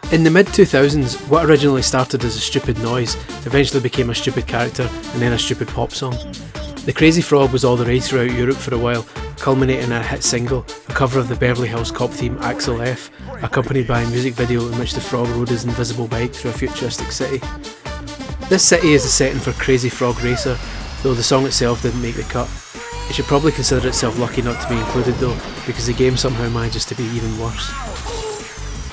In the mid-2000s, what originally started as a stupid noise eventually became a stupid character and then a stupid pop song. The Crazy Frog was all the rage throughout Europe for a while, culminating in a hit single, a cover of the Beverly Hills Cop theme Axel F, accompanied by a music video in which the frog rode his invisible bike through a futuristic city. This city is the setting for Crazy Frog Racer, though the song itself didn't make the cut. It should probably consider itself lucky not to be included though, because the game somehow manages to be even worse.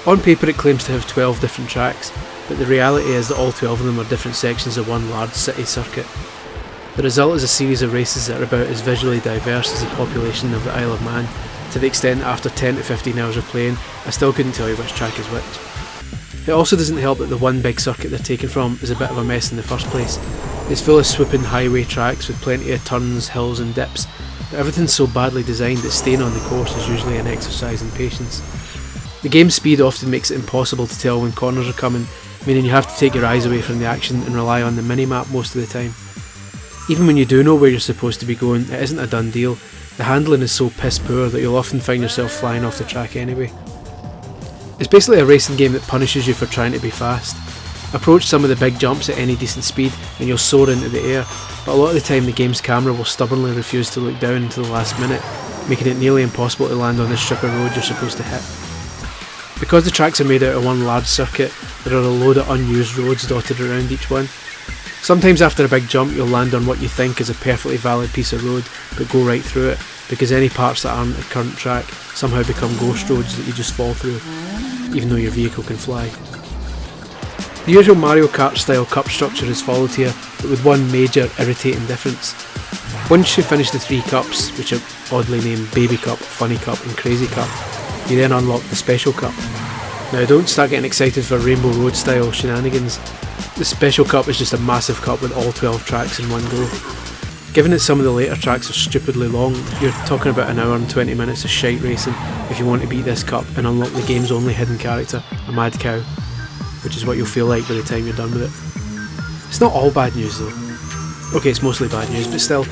On paper it claims to have 12 different tracks, but the reality is that all 12 of them are different sections of one large city circuit. The result is a series of races that are about as visually diverse as the population of the Isle of Man, to the extent that after 10 to 15 hours of playing, I still couldn't tell you which track is which. It also doesn't help that the one big circuit they're taken from is a bit of a mess in the first place. It's full of swooping highway tracks with plenty of turns, hills and dips, but everything's so badly designed that staying on the course is usually an exercise in patience. The game's speed often makes it impossible to tell when corners are coming, meaning you have to take your eyes away from the action and rely on the minimap most of the time. Even when you do know where you're supposed to be going, it isn't a done deal. The handling is so piss poor that you'll often find yourself flying off the track anyway. It's basically a racing game that punishes you for trying to be fast. Approach some of the big jumps at any decent speed and you'll soar into the air, but a lot of the time the game's camera will stubbornly refuse to look down until the last minute, making it nearly impossible to land on the strip of road you're supposed to hit. Because the tracks are made out of one large circuit, there are a load of unused roads dotted around each one. Sometimes after a big jump you'll land on what you think is a perfectly valid piece of road, but go right through it, because any parts that aren't the current track somehow become ghost roads that you just fall through, even though your vehicle can fly. The usual Mario Kart style cup structure is followed here, but with one major irritating difference. Once you finish the 3 cups, which are oddly named Baby Cup, Funny Cup and Crazy Cup, you then unlock the Special Cup. Now don't start getting excited for Rainbow Road style shenanigans. The Special Cup is just a massive cup with all 12 tracks in one go. Given that some of the later tracks are stupidly long, you're talking about an hour and 20 minutes of shite racing if you want to beat this cup and unlock the game's only hidden character, a mad cow, which is what you'll feel like by the time you're done with it. It's not all bad news though. Okay, it's mostly bad news, but still,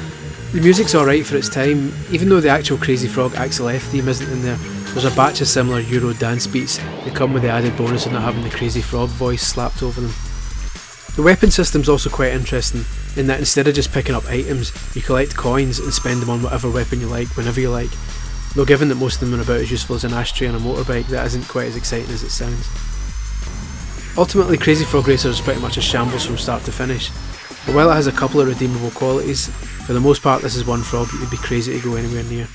the music's alright for its time. Even though the actual Crazy Frog Axel F theme isn't in there, there's a batch of similar Euro dance beats that come with the added bonus of not having the Crazy Frog voice slapped over them. The weapon system's also quite interesting, in that instead of just picking up items, you collect coins and spend them on whatever weapon you like, whenever you like. Though given that most of them are about as useful as an ashtray on a motorbike, that isn't quite as exciting as it sounds. Ultimately, Crazy Frog Racer is pretty much a shambles from start to finish, but while it has a couple of redeemable qualities, for the most part this is one frog that you'd be crazy to go anywhere near.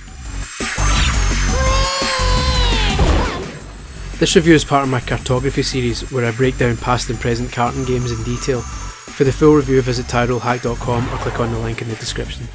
This review is part of my Kartography series, where I break down past and present karting games in detail. For the full review visit tyrolhack.com or click on the link in the description.